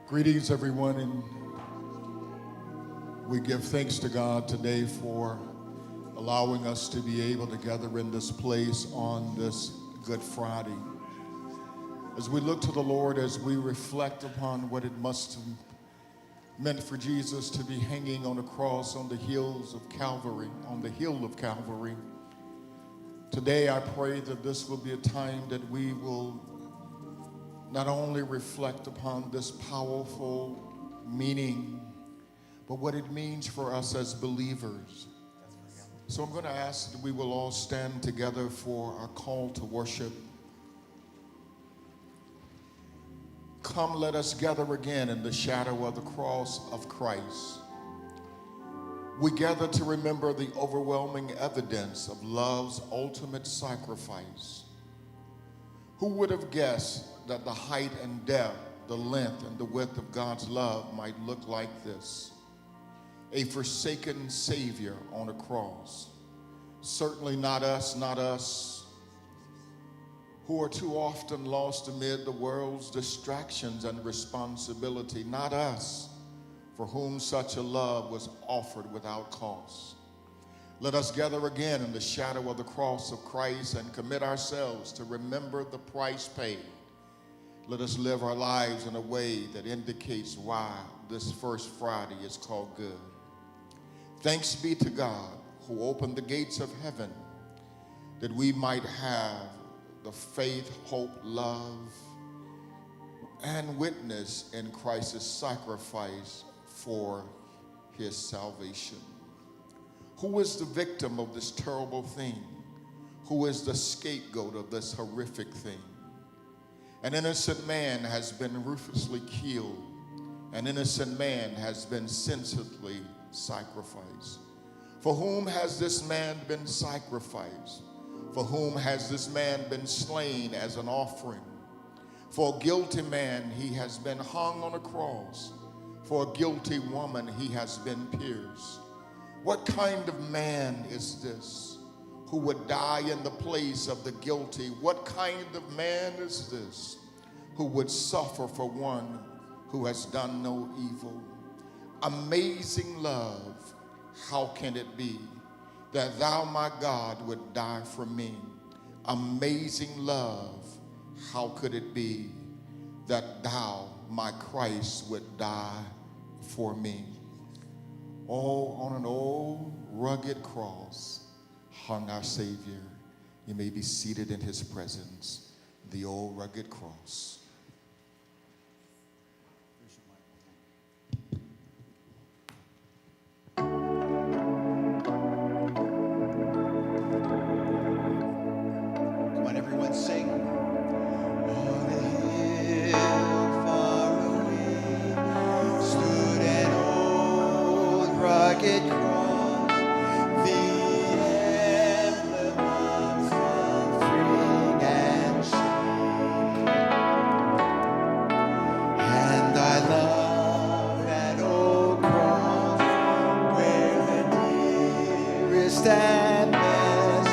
Greetings, everyone, and we give thanks to God today for allowing us to be able to gather in this place on this Good Friday. As we look to the Lord, as we reflect upon what it must have meant for Jesus to be hanging on a cross on the hills of Calvary, on the hill of Calvary, today I pray that this will be a time that we will not only reflect upon this powerful meaning, but what it means for us as believers. So I'm going to ask that we will all stand together for our call to worship. Come, let us gather again in the shadow of the cross of Christ. We gather to remember the overwhelming evidence of love's ultimate sacrifice. Who would have guessed that the height and depth, the length and the width of God's love might look like this? A forsaken Savior on a cross. Certainly not us who are too often lost amid the world's distractions and responsibility. Not us, for whom such a love was offered without cost. Let us gather again in the shadow of the cross of Christ and commit ourselves to remember the price paid. Let us live our lives in a way that indicates why this first Friday is called good. Thanks be to God who opened the gates of heaven that we might have the faith, hope, love, and witness in Christ's sacrifice for his salvation. Who is the victim of this terrible thing? Who is the scapegoat of this horrific thing? An innocent man has been ruthlessly killed. An innocent man has been senselessly sacrificed. For whom has this man been sacrificed? For whom has this man been slain as an offering? For a guilty man, he has been hung on a cross. For a guilty woman, he has been pierced. What kind of man is this who would die in the place of the guilty? What kind of man is this who would suffer for one who has done no evil? Amazing love, how can it be that thou, my God, would die for me? Amazing love, how could it be that thou, my Christ, would die for me? Oh, on an old rugged cross hung our Savior. You may be seated in his presence. The old rugged cross. Come on, everyone, sing. Rugged cross, the emblem of suffering and shame. And I love that old cross where the dearest and best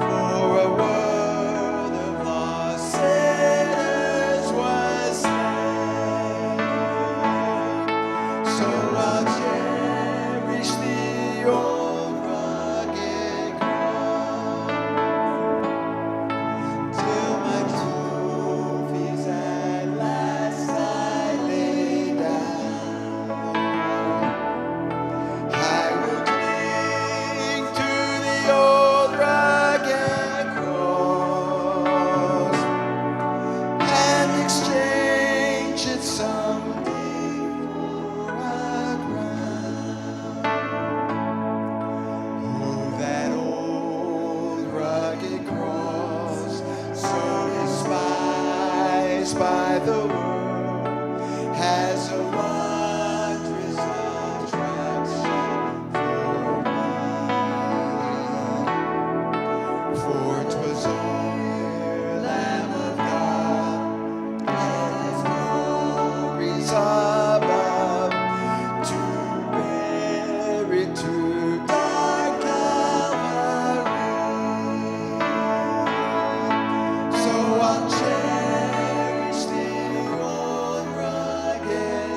for a world of lost sinners was slain. So I'll cherish the old rugged cross till my tooth is at last I lay down. I will cling to the old rugged cross and exchange it someday for a crown. Oh, that old rugged cross, so despised by the world, has a wondrous attraction for me. For 'twas o'er Lamb of God and his glories above to bear it to dark Calvary. So I'll cherish the old rugged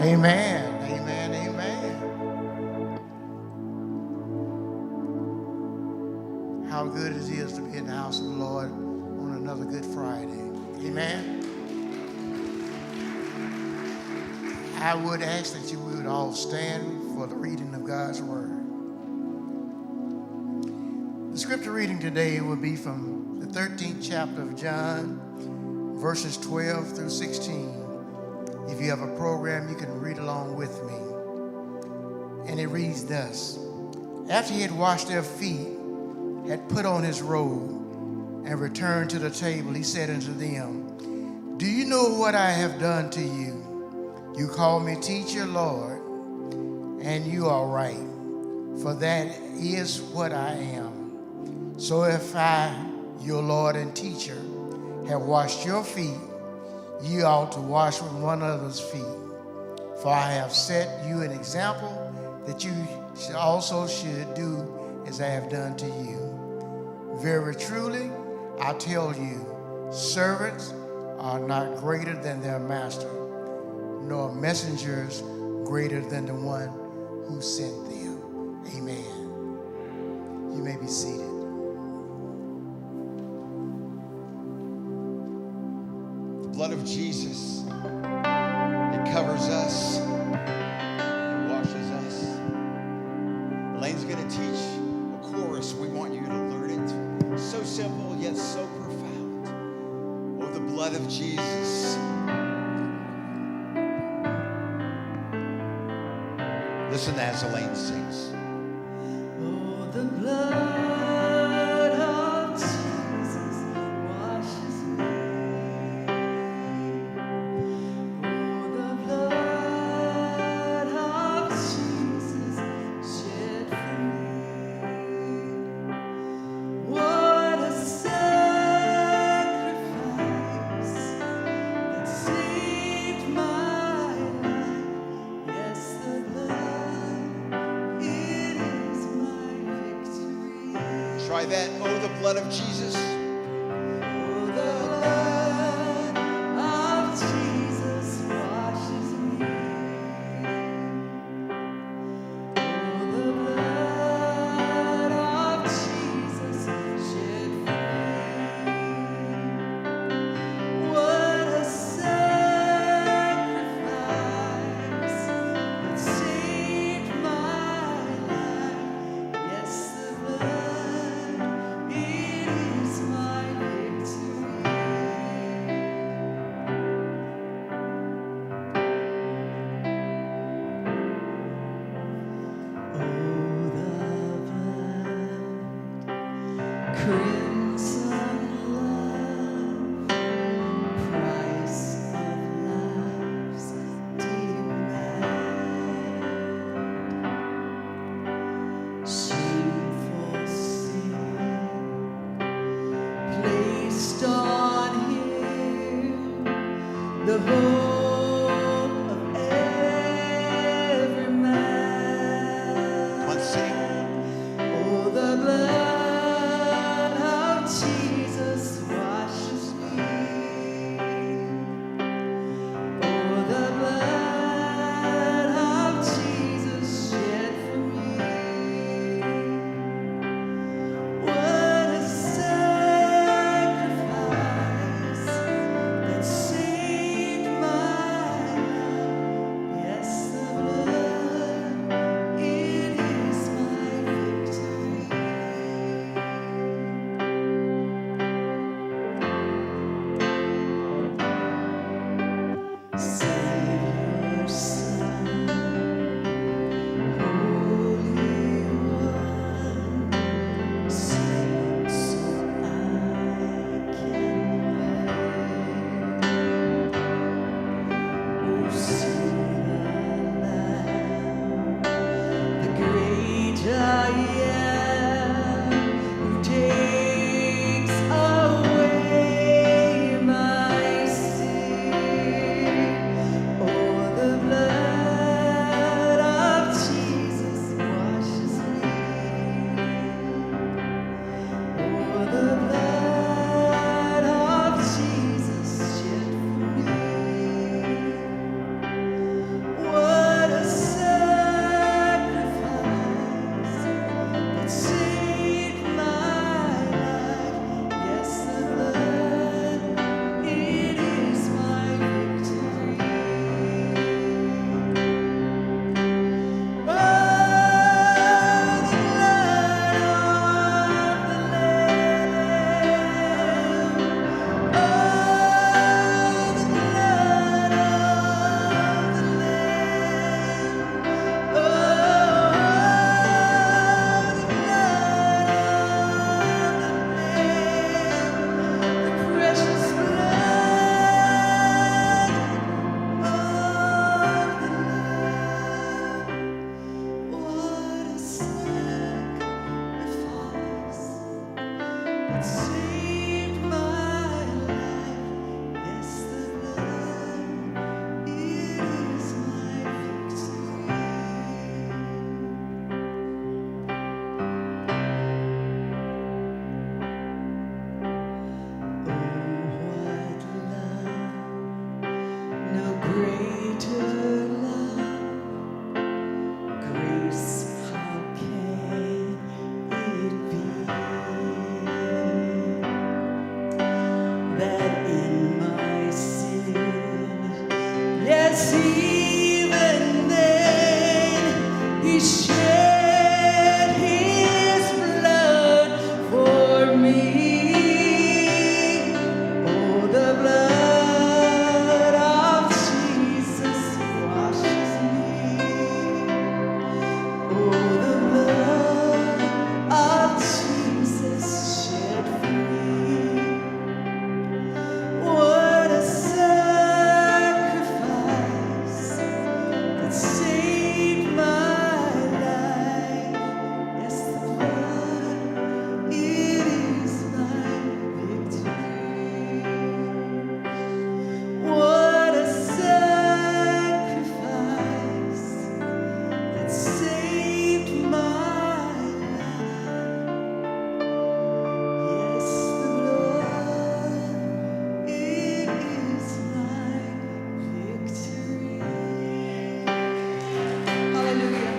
Amen. Amen. Amen. How good it is to be in the house of the Lord on another Good Friday. Amen. I would ask that you would all stand for the reading of God's word. The scripture reading today will be from the 13th chapter of John, verses 12 through 16. If you have a program, you can read along with me. And it reads thus. After he had washed their feet, had put on his robe, and returned to the table, he said unto them, Do you know what I have done to you? You call me teacher, Lord, and you are right, for that is what I am. So if I, your Lord and teacher, have washed your feet, you ought to wash one another's feet. For I have set you an example that you also should do as I have done to you. Very truly, I tell you, servants are not greater than their master, nor messengers greater than the one who sent them. Amen. You may be seated. The blood of Jesus, it covers us, it washes us. Elaine's going to teach a chorus. We want you to learn it. So simple, yet so profound. Oh, the blood of Jesus. Listen as Elaine sings. Oh, the blood of Jesus washes me. Oh, the blood of Jesus shed for me. What a sacrifice that saved my life. Yes, the blood, it is my victory. Try that. Oh, the blood of Jesus. Oh, the blood of Jesus washes me. Oh, the blood of Jesus shed for me. What a sacrifice that saved my life. Yes, the blood, it is my victory. Oh, the blood, crimson love, price of love's demand. Shameful sin placed on him, the hope of every man. Come on, sing. Oh, the blood of Jesus washes me. Oh, the blood of Jesus shed for me. What a sacrifice that saved my greater love, grace, how can it be that in my sin, yes, even then, He shed His blood for me? Oh, the blood of Jesus washes me. Oh, the blood of Jesus shed for me. What a sacrifice that saved my life. Yes, the blood, it is my victory. What a sacrifice that saved my life. Yes, the blood, it is my victory. Hallelujah.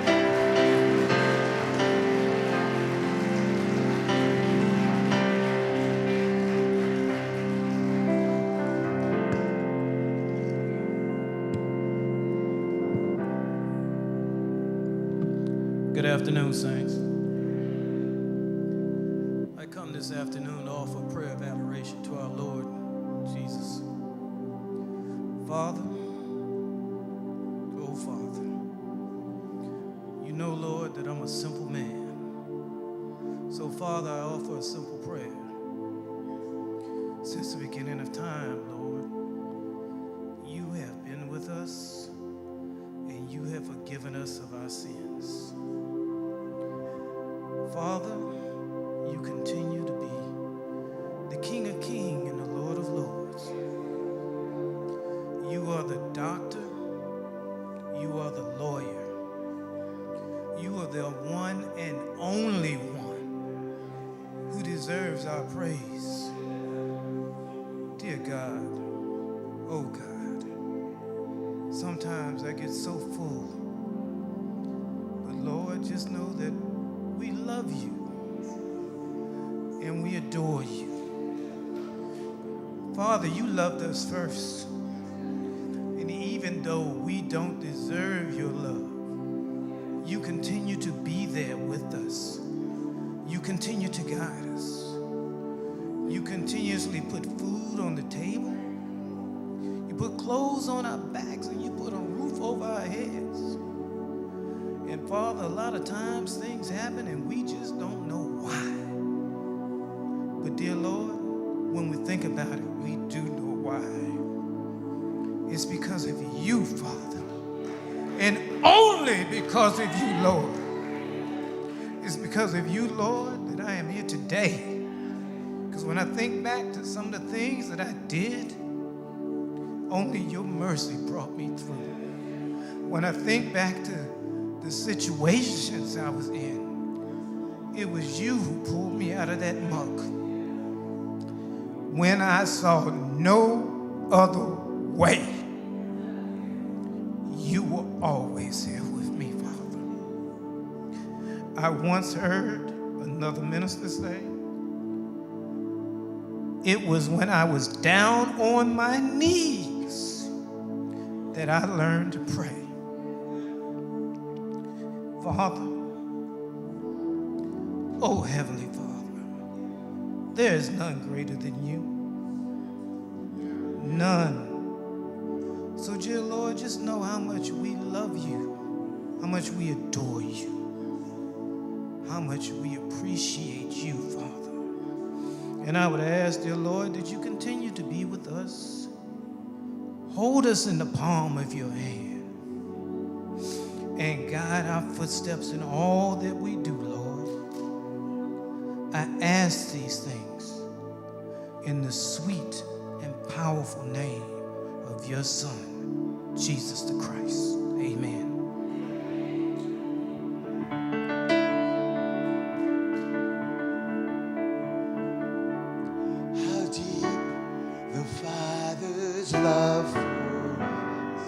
Good afternoon, saints. I come this afternoon to offer a prayer of adoration to our Lord Jesus. Father, oh Father, you know, Lord, that I'm a simple man. So, Father, I offer a simple prayer. Since the beginning of time, Lord, you have been with us and you have forgiven us of our sins. Father, you continue to be the King of Kings and the Lord of Lords. You are the doctor. You are the lawyer. You are the one and only one who deserves our praise. Dear God, oh God, sometimes I get so full. But Lord, just know that we love you and we adore you. Father, you loved us first. And even though we don't deserve your love, you continue to be there with us. You continue to guide us. You continuously put food on the table. You put clothes on our backs and you put a roof over our heads. And Father, a lot of times things happen and we just don't know why. But dear Lord, when we think about it, we do know why. It's because of you, Father. And only because of you, Lord. It's because of you, Lord, that I am here today. Because when I think back to some of the things that I did, only your mercy brought me through. When I think back to the situations I was in, it was you who pulled me out of that muck. When I saw no other way, you were always here with me, Father. I once heard another minister say, it was when I was down on my knees that I learned to pray. Father, oh Heavenly Father, there is none greater than you. None. So, dear Lord, just know how much we love you, how much we adore you, how much we appreciate you, Father. And I would ask, dear Lord, that you continue to be with us. Hold us in the palm of your hand and guide our footsteps in all that we do, Lord. I ask these things in the sweet and powerful name of your Son, Jesus the Christ. Amen. How deep the Father's love for us.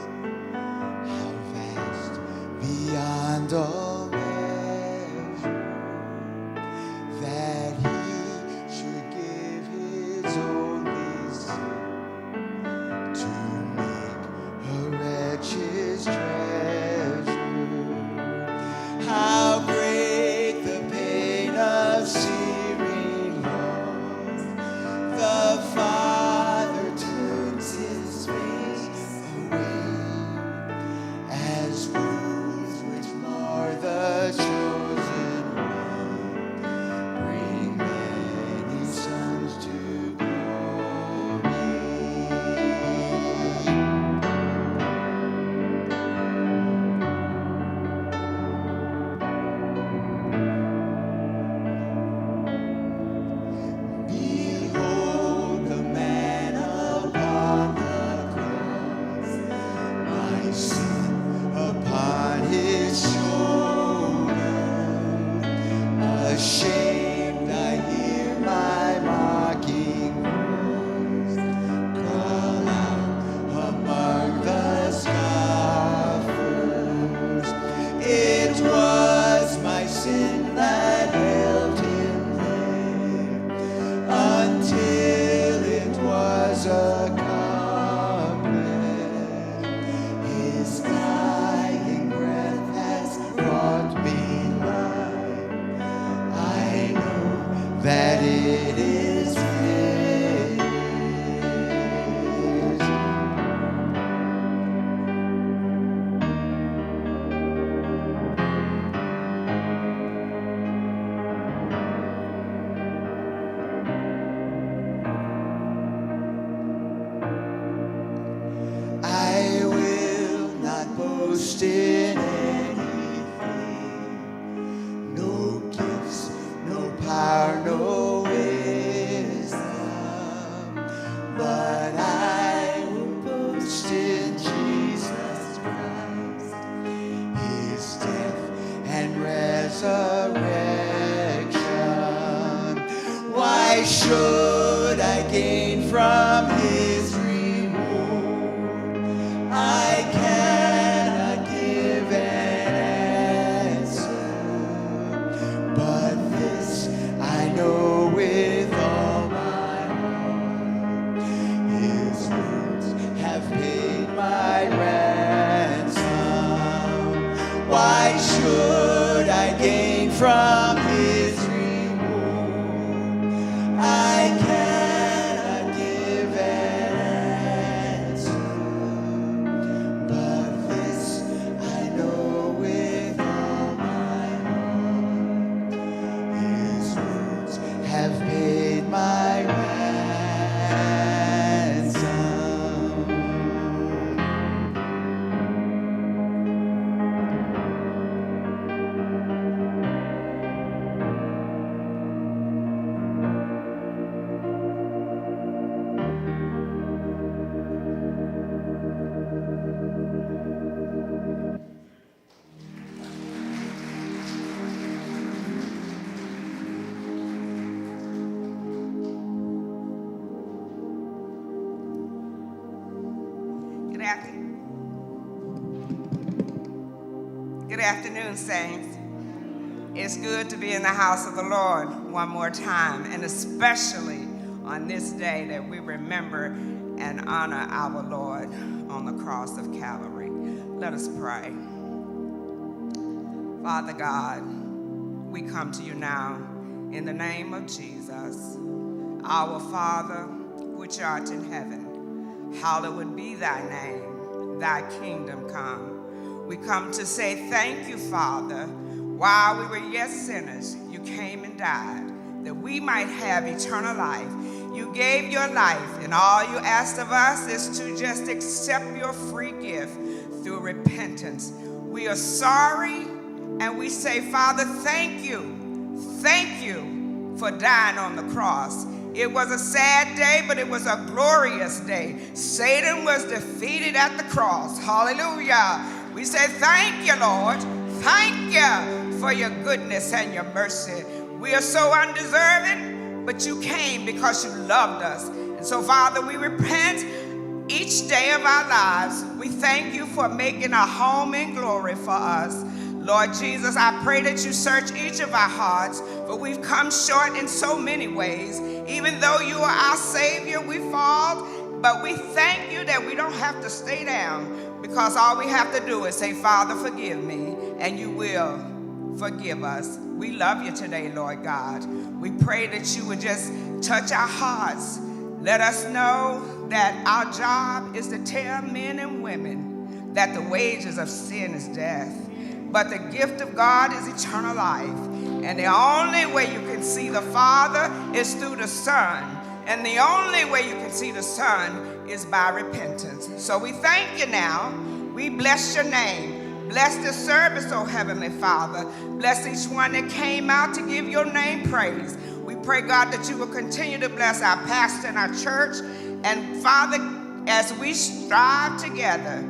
boast in anything. No gifts, no power, no wisdom. But I will boast in Jesus Christ, his death and resurrection. Why should I gain from his reward? I cannot give an answer, but this I know with all my heart. His wounds have paid my ransom. Why should I gain from his reward? I cannot give an answer, but this I know with all my heart. His wounds have paid my ransom. Good afternoon, saints. It's good to be in the house of the Lord one more time, and especially on this day that we remember and honor our Lord on the cross of Calvary. Let us pray. Father God, we come to you now in the name of Jesus. Our Father, which art in heaven, hallowed be thy name, thy kingdom come. We come to say thank you, Father. While we were yet sinners, you came and died, that we might have eternal life. You gave your life, and all you asked of us is to just accept your free gift through repentance. We are sorry, and we say, Father, thank you for dying on the cross. It was a sad day, but it was a glorious day. Satan was defeated at the cross. Hallelujah. We say, thank you, Lord. Thank you for your goodness and your mercy. We are so undeserving, but you came because you loved us. And so, Father, we repent each day of our lives. We thank you for making a home in glory for us. Lord Jesus, I pray that you search each of our hearts, for we've come short in so many ways. Even though you are our Savior, we fall, but we thank you that we don't have to stay down, because all we have to do is say, Father, forgive me, and you will forgive us. We love you today, Lord God. We pray that you would just touch our hearts. Let us know that our job is to tell men and women that the wages of sin is death, but the gift of God is eternal life. And the only way you can see the Father is through the Son. And the only way you can see the Son is by repentance. So we thank you now. We bless your name. Bless this service, oh Heavenly Father. Bless each one that came out to give your name praise. We pray, God, that you will continue to bless our pastor and our church. And Father, as we strive together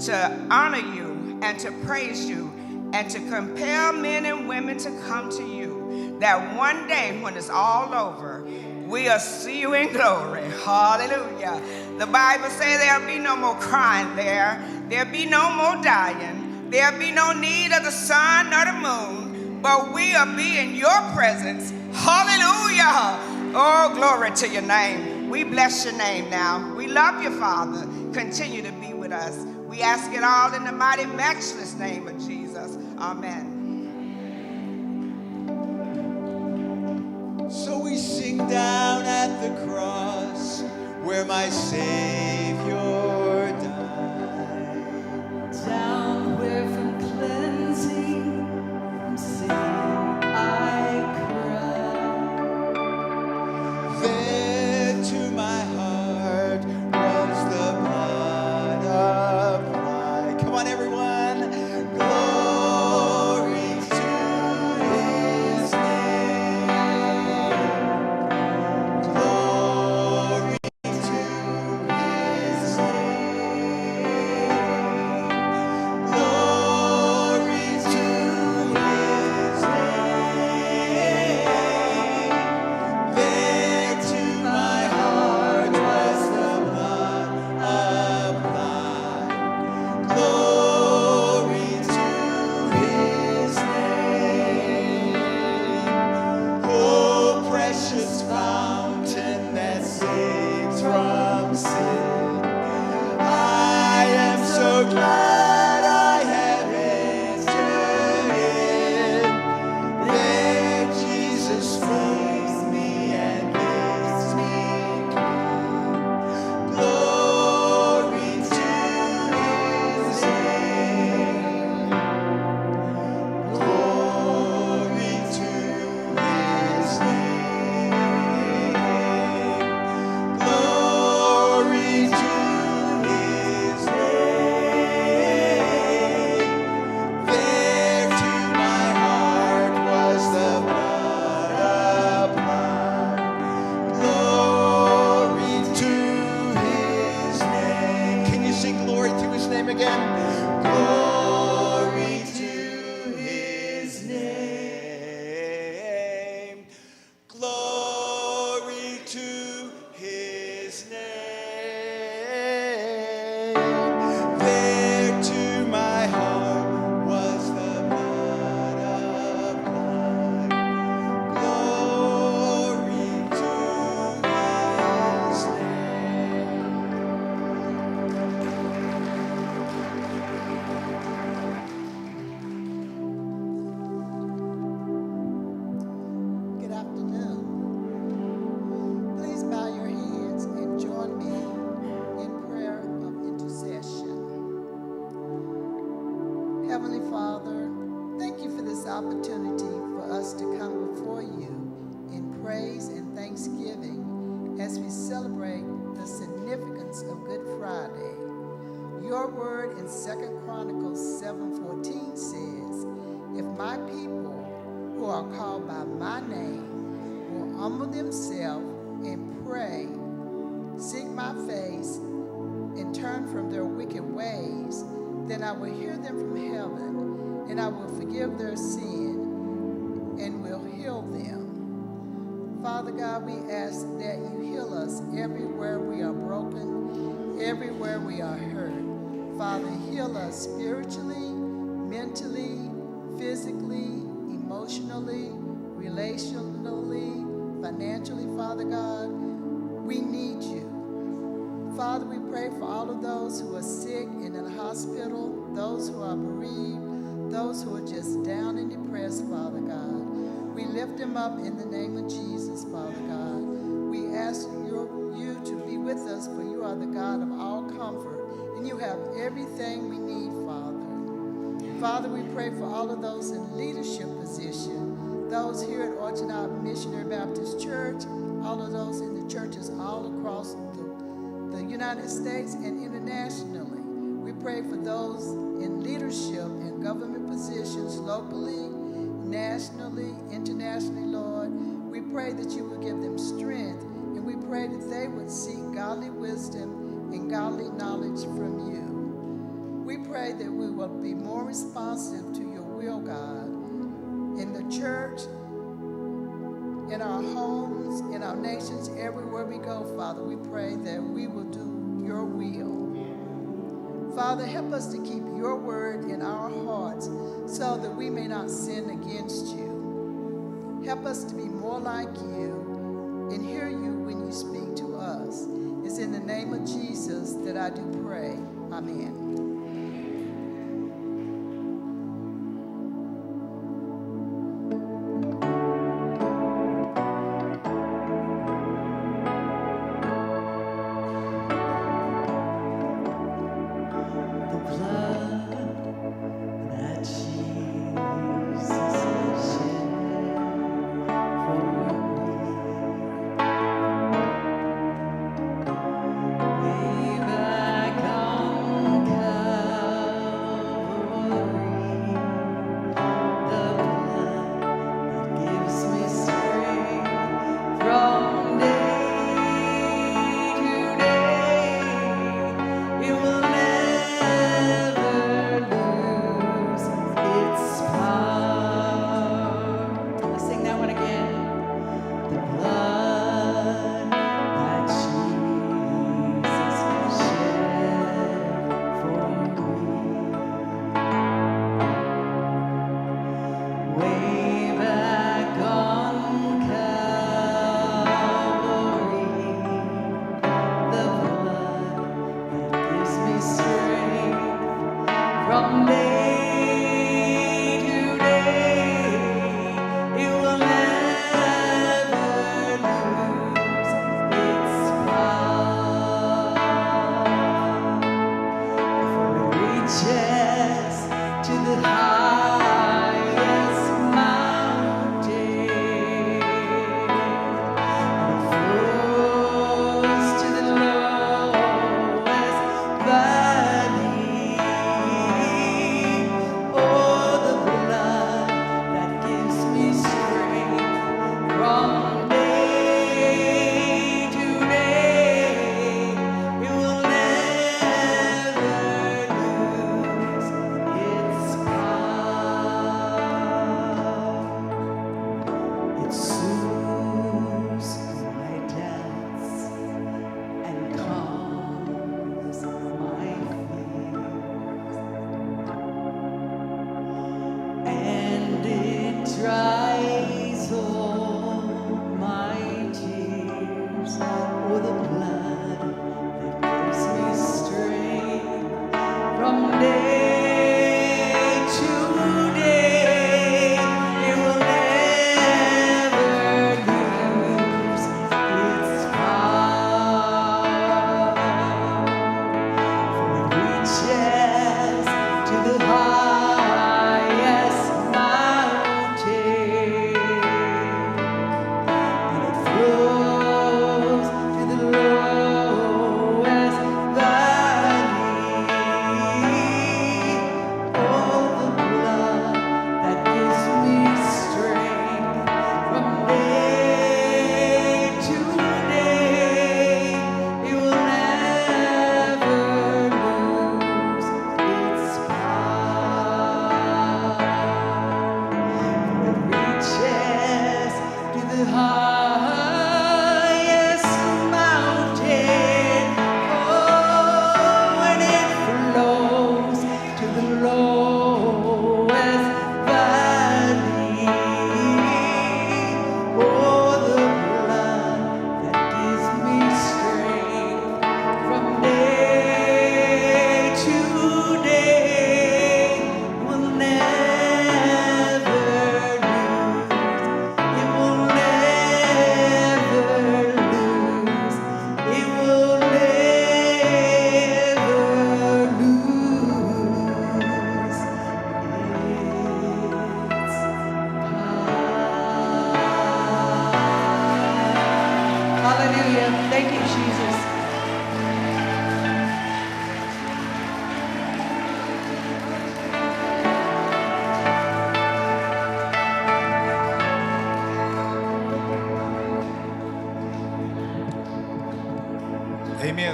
to honor you and to praise you and to compel men and women to come to you, that one day when it's all over, we'll see you in glory. Hallelujah. The Bible says there'll be no more crying there. There'll be no more dying. There'll be no need of the sun or the moon, but we'll be in your presence. Hallelujah. Oh, glory to your name. We bless your name now. We love you, Father. Continue to be with us. We ask it all in the mighty, matchless name of Jesus. Amen. So we sing down at the cross where my Savior died. Down where from cleansing from sin I cried. There to my heart was the blood applied. Come on, everyone. from sin. I am so glad I have entered in. There Jesus frees me and makes me clean. Glory to his name. Glory to his name. Glory to his name. There to my heart was the blood applied. Glory to his name. Can you sing glory to his name again? Glory to his name. Glory to his name. There to my heart was the blood applied. Glory to his name. Good afternoon. Please bow your heads and join me in prayer of intercession. Heavenly Father, thank you for this opportunity for us to come before you in praise and thanksgiving as we celebrate the significance of Good Friday. Your word in 2 Chronicles 7:14 says, if my people who are called by my name will humble themselves and pray, seek my face, and turn from their wicked ways, then I will hear them from heaven, and I will forgive their sin and will heal them. Father God, we ask that you heal us everywhere we are broken, everywhere we are hurt. Father, heal us spiritually, mentally, physically, emotionally, relationally, financially, Father God. We need you. Father, we pray for all of those who are sick and in the hospital, those who are bereaved, those who are just down and depressed, Father God. We lift them up in the name of Jesus, Father God. We ask you to be with us, for you are the God of all comfort, and you have everything we need, Father. Father, we pray for all of those in leadership position, those here at Orton Missionary Baptist Church, all of those in the churches all across the United States and internationally. We pray for those in leadership and government positions locally, nationally, internationally, Lord. We pray that you will give them strength, and we pray that they would seek godly wisdom and godly knowledge from you. We pray that we will be more responsive to your will, God, in the church, in our homes, in our nations, everywhere we go, Father. We pray that we will do your will. Father, help us to keep your word in our hearts so that we may not sin against you. Help us to be more like you and hear you when you speak to us. It's in the name of Jesus that I do pray. Amen. Way back on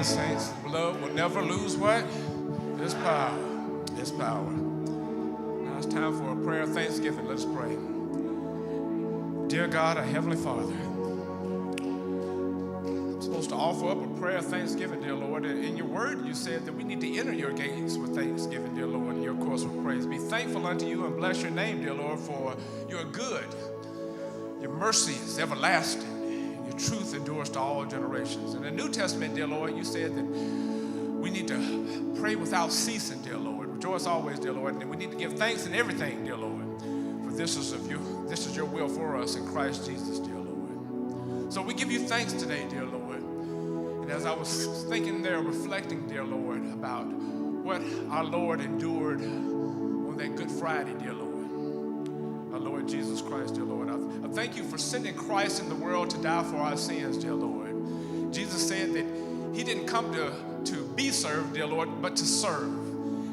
again, saints. Blood will never lose what? Its power. Its power. Now it's time for a prayer of thanksgiving. Let's pray. Dear God, our Heavenly Father, I'm supposed to offer up a prayer of thanksgiving, dear Lord. In your word, you said that we need to enter your gates with thanksgiving, dear Lord, and your course with praise. Be thankful unto you and bless your name, dear Lord, for you are good. Your mercy is everlasting. Your truth endures to all generations. In the New Testament, dear Lord, you said that we need to pray without ceasing, dear Lord. Rejoice always, dear Lord. And we need to give thanks in everything, dear Lord. For this is your will for us in Christ Jesus, dear Lord. So we give you thanks today, dear Lord. And as I was thinking there, reflecting, dear Lord, about what our Lord endured on that Good Friday, dear Lord. Our Lord Jesus Christ, dear Lord. I thank you for sending Christ in the world to die for our sins, dear Lord. Jesus said that he didn't come to be served, dear Lord, but to serve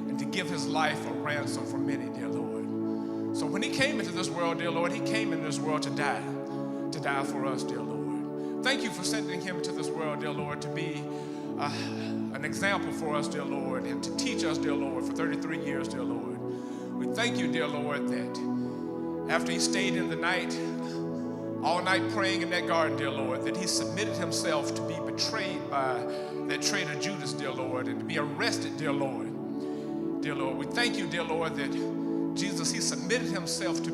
and to give his life a ransom for many, dear Lord. So when he came into this world, dear Lord, he came into this world to die for us, dear Lord. Thank you for sending him to this world, dear Lord, to be an example for us, dear Lord, and to teach us, dear Lord, for 33 years, dear Lord. We thank you, dear Lord, that after he stayed in the night, all night praying in that garden, dear Lord, that he submitted himself to be betrayed by that traitor Judas, dear Lord, and to be arrested, dear Lord. Dear Lord, we thank you, dear Lord, that Jesus, he submitted himself to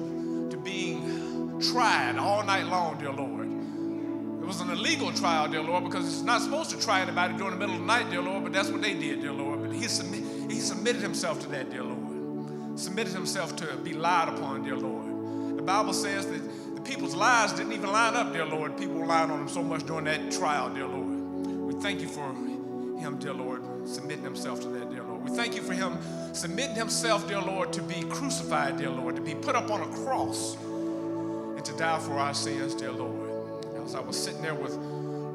being tried all night long, dear Lord. It was an illegal trial, dear Lord, because it's not supposed to try anybody during the middle of the night, dear Lord, but that's what they did, dear Lord. But he submitted himself to that, dear Lord. Submitted himself to be lied upon, dear Lord. The Bible says that the people's lives didn't even line up, dear Lord. People were lying on him so much during that trial, dear Lord. We thank you for him, dear Lord, submitting himself to that, dear Lord. We thank you for him submitting himself, dear Lord, to be crucified, dear Lord, to be put up on a cross and to die for our sins, dear Lord. As I was sitting there with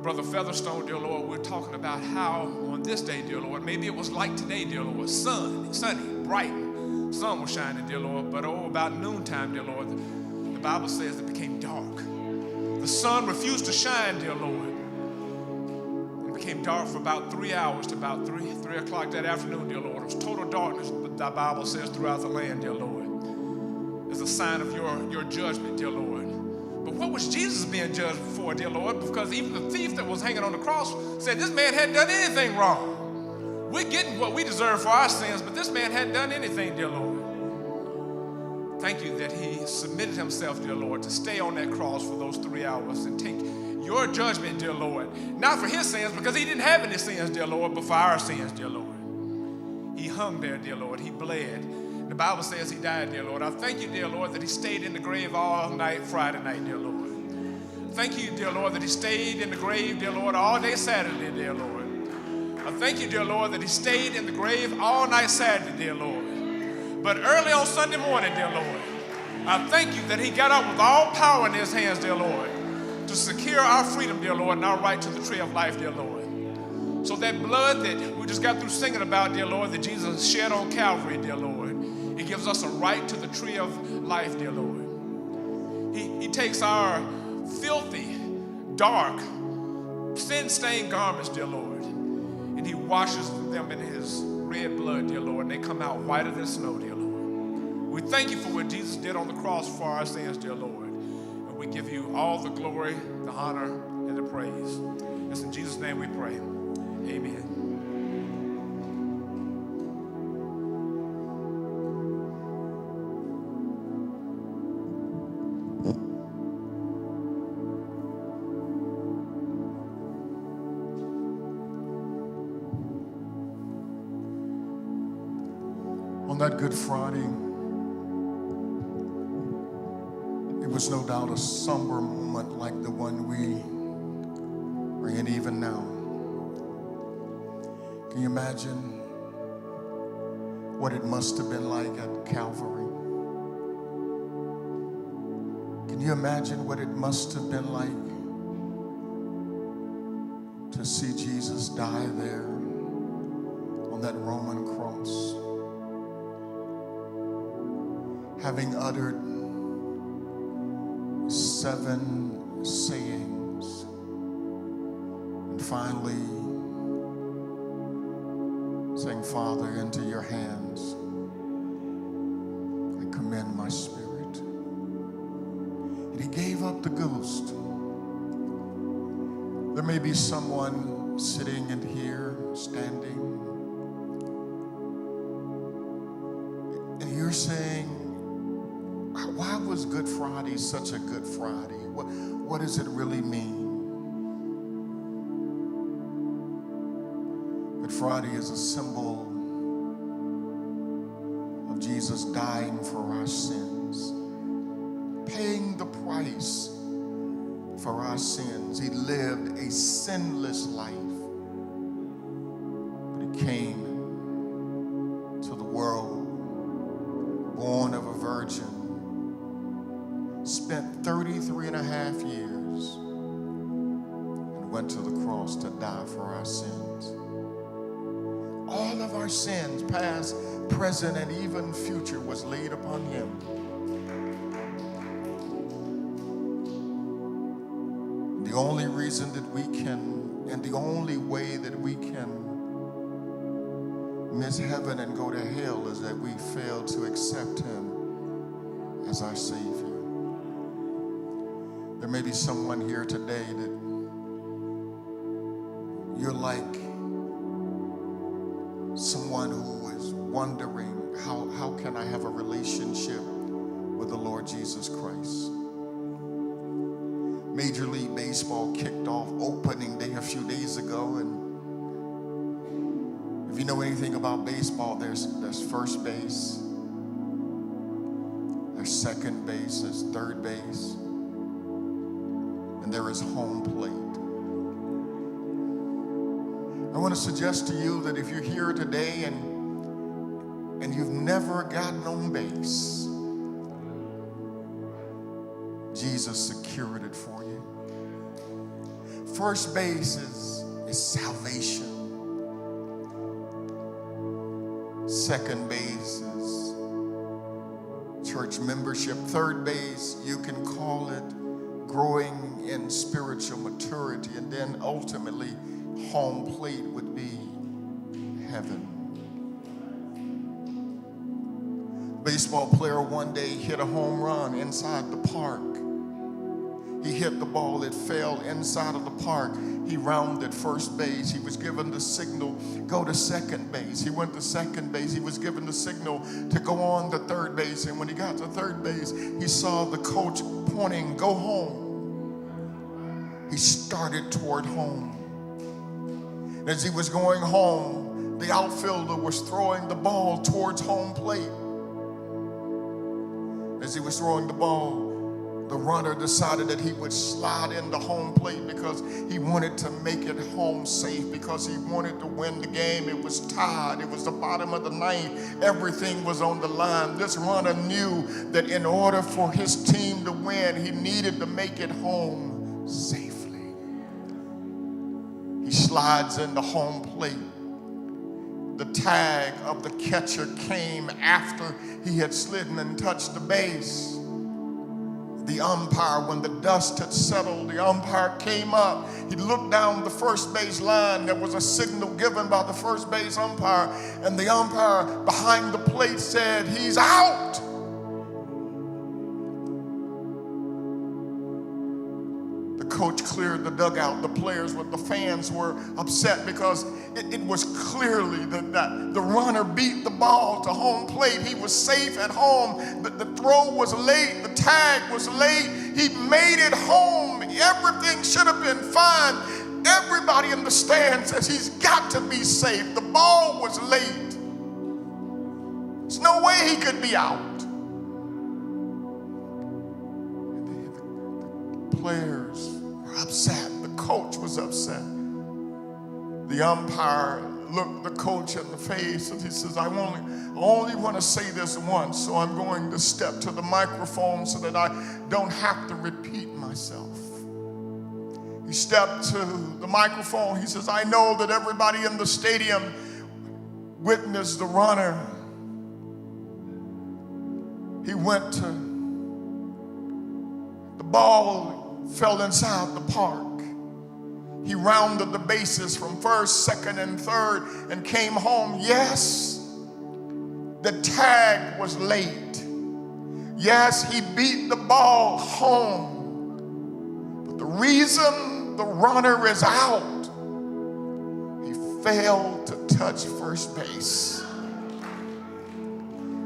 Brother Featherstone, dear Lord, we were talking about how on this day, dear Lord, maybe it was like today, dear Lord, sunny, bright, sun was shining, dear Lord, but about noontime, dear Lord, the Bible says it became dark. The sun refused to shine, dear Lord. It became dark for about 3 hours to about 3 o'clock that afternoon, dear Lord. It was total darkness, the Bible says, throughout the land, dear Lord. As a sign of your judgment, dear Lord. But what was Jesus being judged for, dear Lord? Because even the thief that was hanging on the cross said this man hadn't done anything wrong. We're getting what we deserve for our sins, but this man hadn't done anything, dear Lord. Thank you that he submitted himself, dear Lord, to stay on that cross for those 3 hours and take your judgment, dear Lord. Not for his sins, because he didn't have any sins, dear Lord, but for our sins, dear Lord. He hung there, dear Lord. He bled. The Bible says he died, dear Lord. I thank you, dear Lord, that he stayed in the grave all night Friday night, dear Lord. Thank you, dear Lord, that he stayed in the grave, dear Lord, all day Saturday, dear Lord. I thank you, dear Lord, that he stayed in the grave all night Saturday, dear Lord. But early on Sunday morning, dear Lord, I thank you that he got up with all power in his hands, dear Lord, to secure our freedom, dear Lord, and our right to the tree of life, dear Lord. So that blood that we just got through singing about, dear Lord, that Jesus shed on Calvary, dear Lord, it gives us a right to the tree of life, dear Lord. He takes our filthy, dark, sin-stained garments, dear Lord, and he washes them in his red blood, dear Lord, and they come out whiter than snow, dear Lord. We thank you for what Jesus did on the cross for our sins, dear Lord, and we give you all the glory, the honor, and the praise. It's in Jesus' name we pray. Amen. On that Good Friday, it was no doubt a somber moment like the one we are in even now. Can you imagine what it must have been like at Calvary? Can you imagine what it must have been like to see Jesus die there on that Roman cross? Having uttered 7 sayings, and finally saying, Father, into your hands I commend my spirit. And he gave up the ghost. There may be someone sitting in here, standing, and you're saying, why was Good Friday such a Good Friday? What does it really mean? Good Friday is a symbol of Jesus dying for our sins, paying the price for our sins. He lived a sinless life, but he came to the world, born of a virgin, spent 33 and a half years, and went to the cross to die for our sins. All of our sins, past, present, and even future, was laid upon him. The only reason that we can, and the only way that we can miss heaven and go to hell is that we fail to accept him as our Savior. There may be someone here today that you're like someone who is wondering, how can I have a relationship with the Lord Jesus Christ? Major League Baseball kicked off opening day a few days ago, and if you know anything about baseball, there's first base, there's second base, there's third base, and there is home plate. I want to suggest to you that if you're here today and you've never gotten on base, Jesus secured it for you. First base is salvation. Second base is church membership. Third base, you can call it growing in spiritual maturity. And then ultimately, home plate would be heaven. Baseball player one day hit a home run inside the park. He hit the ball, it fell inside of the park. He rounded first base. He was given the signal, go to second base. He went to second base. He was given the signal to go on to third base. And when he got to third base, he saw the coach pointing, go home. He started toward home. As he was going home, the outfielder was throwing the ball towards home plate. As he was throwing the ball, the runner decided that he would slide into home plate because he wanted to make it home safe, because he wanted to win the game. It was tied. It was the bottom of the ninth. Everything was on the line. This runner knew that in order for his team to win, he needed to make it home safely. He slides into home plate. The tag of the catcher came after he had slidden and touched the base. The umpire, when the dust had settled, the umpire came up. He looked down the first base line. There was a signal given by the first base umpire, and the umpire behind the plate said, he's out. The coach cleared the dugout. The players, the fans were upset because it was clearly that the runner beat the ball to home plate. He was safe at home. The throw was late. The tag was late. He made it home. Everything should have been fine. Everybody in the stands says he's got to be safe. The ball was late. There's no way he could be out. The players were upset. The coach was upset. The umpire looked the coach in the face and he says, I only want to say this once, so I'm going to step to the microphone so that I don't have to repeat myself. He stepped to the microphone. He says, I know that everybody in the stadium witnessed the runner. He went to, the ball fell inside the park. He rounded the bases from first, second, and third and came home. Yes, the tag was late. Yes, he beat the ball home. But the reason the runner is out, he failed to touch first base.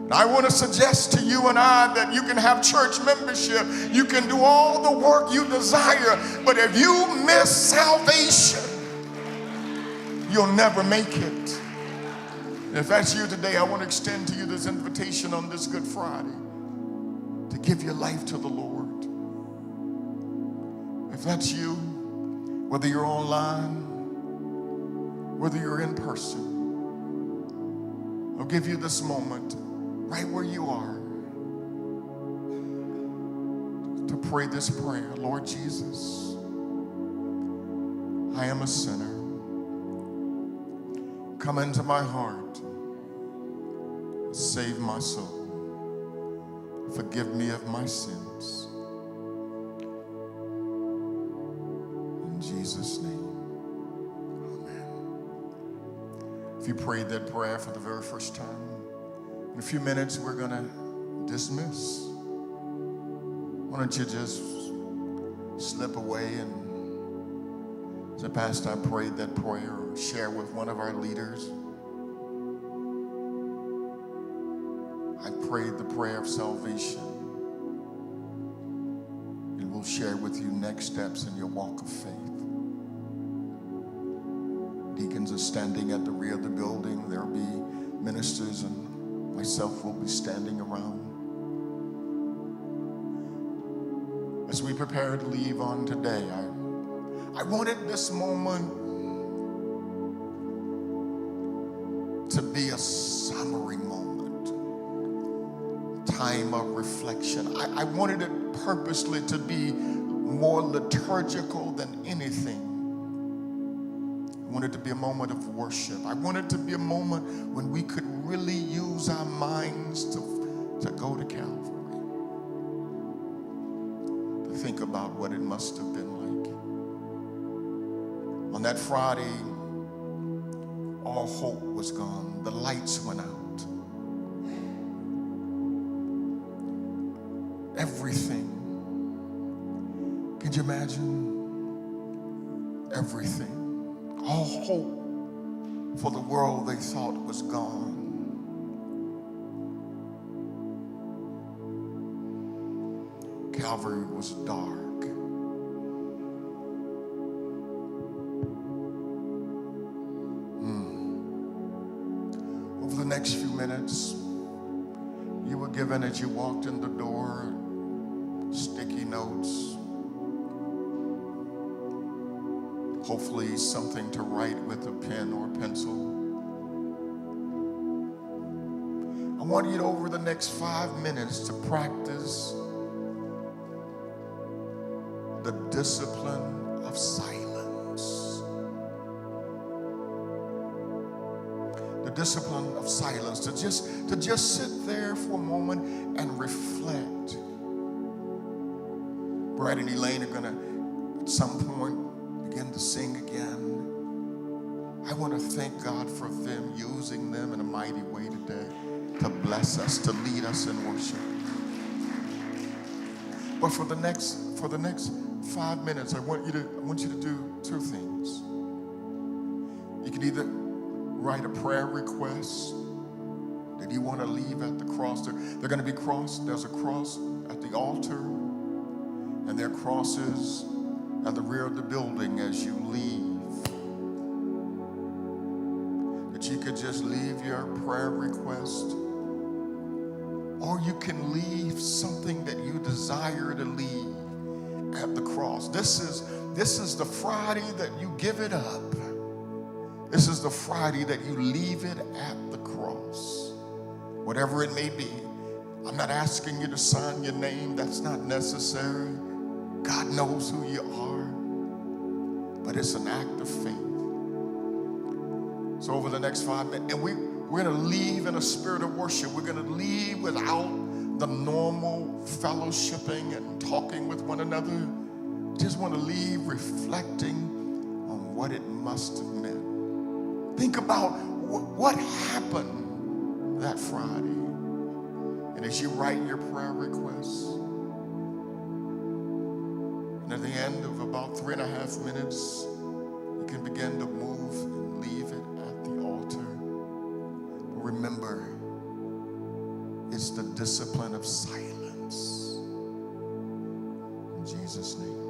Now, I want to suggest to you and I that you can have church membership. You can do all the work you desire. But if you miss salvation, you'll never make it. If that's you today, I want to extend to you this invitation on this Good Friday to give your life to the Lord. If that's you, whether you're online, whether you're in person, I'll give you this moment right where you are to pray this prayer. Lord Jesus, I am a sinner. Come into my heart. Save my soul. Forgive me of my sins. In Jesus' name, amen. If you prayed that prayer for the very first time, in a few minutes we're going to dismiss. Why don't you just slip away and say, Pastor, I prayed that prayer, or share with one of our leaders. I prayed the prayer of salvation. And we'll share with you next steps in your walk of faith. Deacons are standing at the rear of the building. There'll be ministers, and myself will be standing around. As we prepare to leave on today, I wanted this moment to be a summary moment, time of reflection. I wanted it purposely to be more liturgical than anything. I wanted it to be a moment of worship. I wanted it to be a moment when we could really use our minds to go to Calvary, to think about what it must have been like. On that Friday, all hope was gone. The lights went out. Everything. Could you imagine? Everything. All hope for the world they thought was gone. Calvary was dark. Over the next few minutes, you were given as you walked in the door sticky notes. Hopefully something to write with a pen or pencil. I want you to, over the next 5 minutes, to practice the discipline of silence. The discipline of silence. To just sit there for a moment and reflect. Brad and Elaine are gonna, at some point, begin to sing again. I want to thank God for them, using them in a mighty way today to bless us, to lead us in worship. But for the next 5 minutes, I want you to do two things. You can either write a prayer request that you want to leave at the cross. They're going to be crossed. There's a cross at the altar, and there are crosses at the rear of the building as you leave. That you could just leave your prayer request, or you can leave something that you desire to leave at the cross. This is the Friday that you give it up. This is the Friday that you leave it at the cross. Whatever it may be. I'm not asking you to sign your name. That's not necessary. God knows who you are. But it's an act of faith. So over the next 5 minutes, and we're going to leave in a spirit of worship. We're going to leave without the normal fellowshipping and talking with one another. Just want to leave reflecting and what it must have meant. Think about what happened that Friday. And as you write your prayer requests, and at the end of about 3.5 minutes, you can begin to move and leave it at the altar. But remember, it's the discipline of silence. In Jesus' name.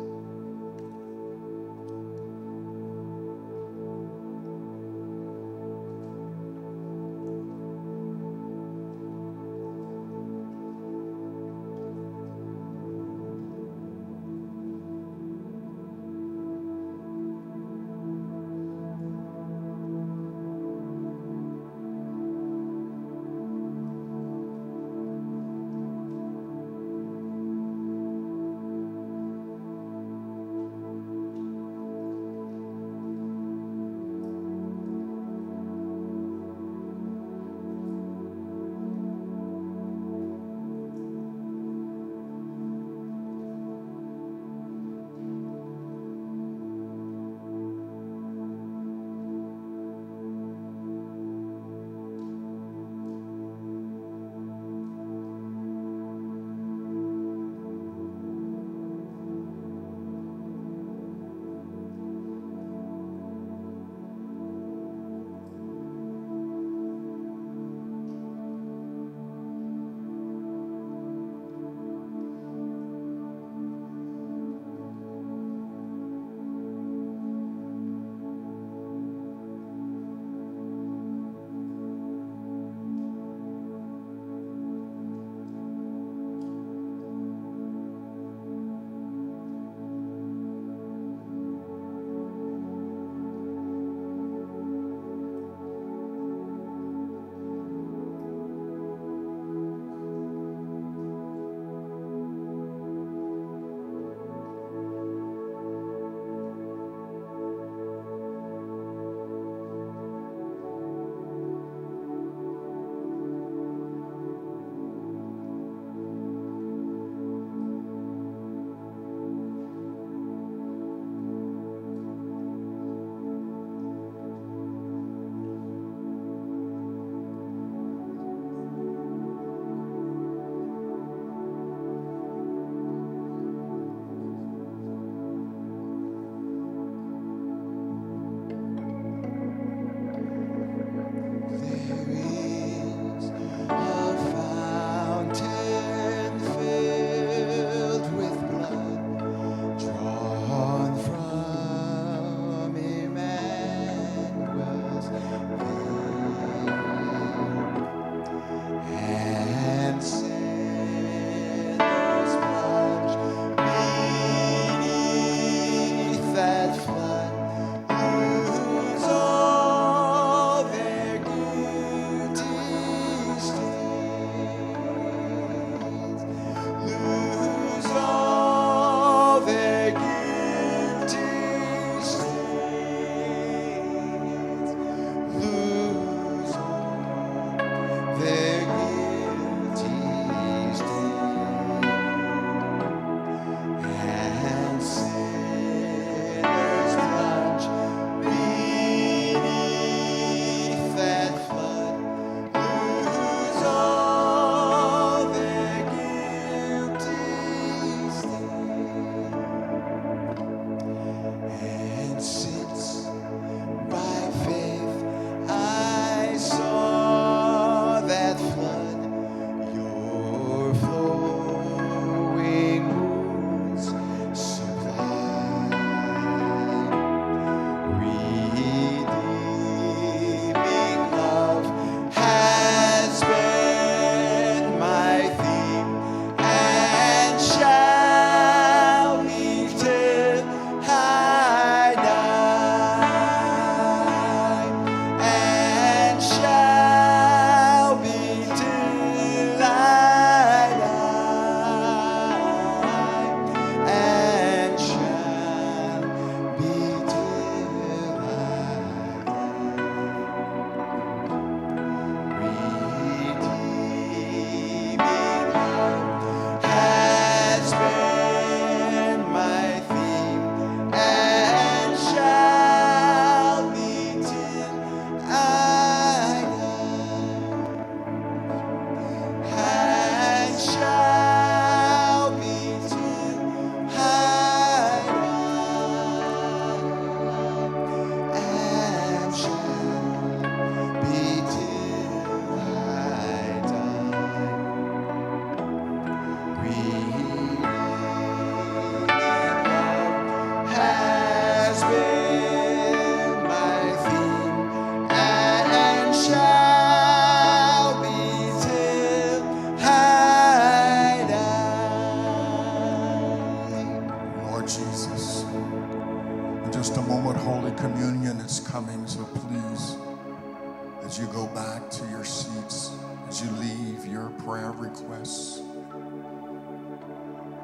As you go back to your seats, as you leave your prayer requests,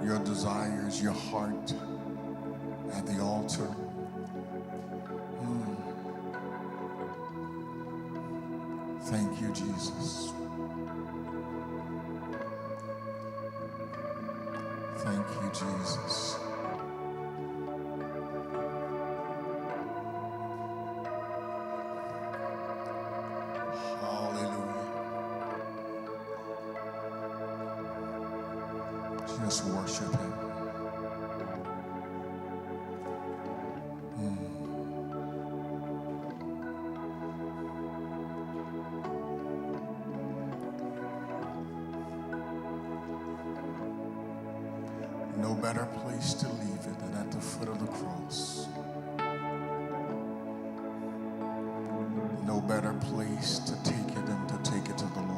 your desires, your heart at the altar. Thank you, Jesus. Thank you, Jesus. Hallelujah. Just worship him. No better place to leave it than at the foot of the cross. No better place to take it than to take it to the Lord.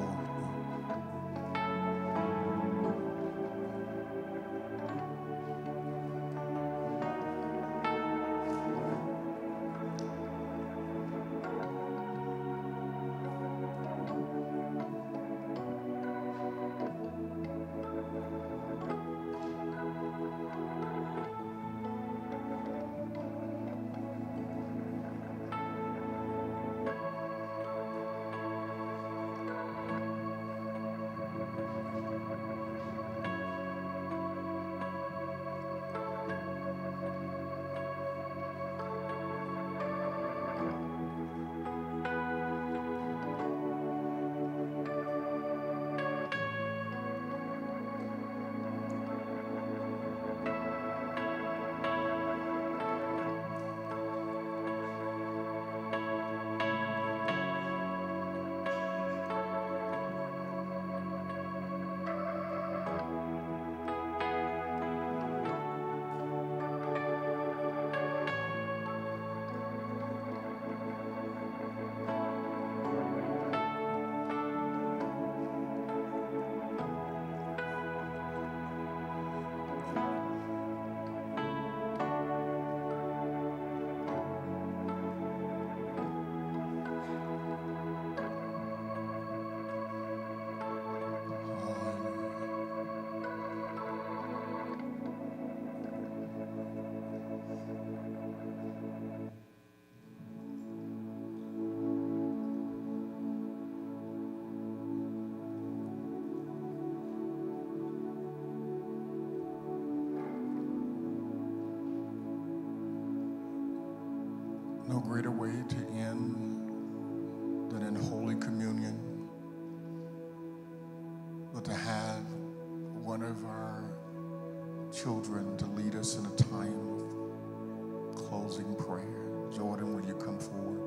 No greater way to end than in Holy Communion, but to have one of our children to lead us in a time of closing prayer. Jordan, will you come forward?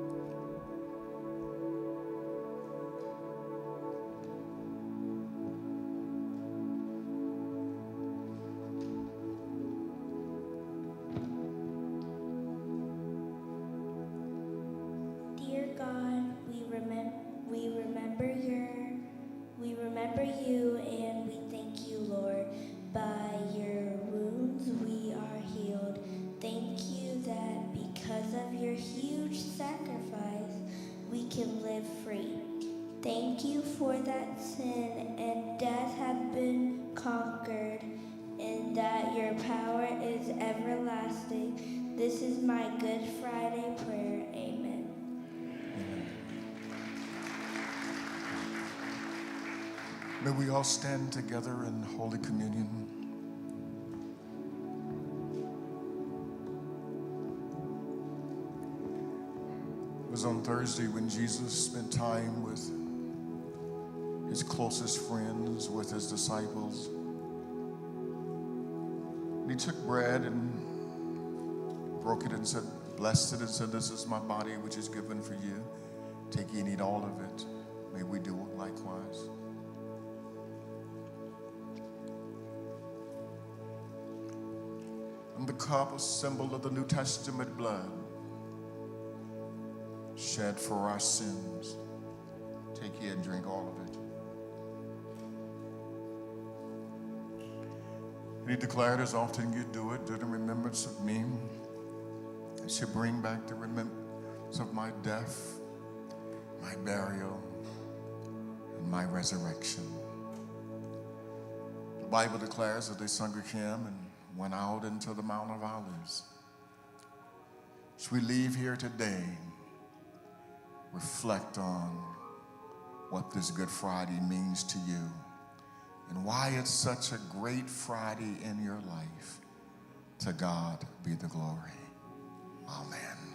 Dear God, we remember you, and we thank you, Lord. By your wounds we are healed. Thank you that because of your huge sacrifice, we can live free. Thank you for that sin and death have been conquered, and that your power is everlasting. This is my Good Friday prayer. Amen. May we all stand together in Holy Communion. It was on Thursday when Jesus spent time with his closest friends, with his disciples. And he took bread and broke it and said, blessed it, and said, this is my body which is given for you. Take ye and eat all of it. May we do likewise. And the cup, a symbol of the New Testament blood, shed for our sins. Take ye and drink all of it. And he declared, as often you do it, do it in remembrance of me. I should bring back the remembrance of my death. my burial, and my resurrection. The Bible declares that they sung a hymn and went out into the Mount of Olives. As we leave here today, reflect on what this Good Friday means to you and why it's such a great Friday in your life. To God be the glory. Amen.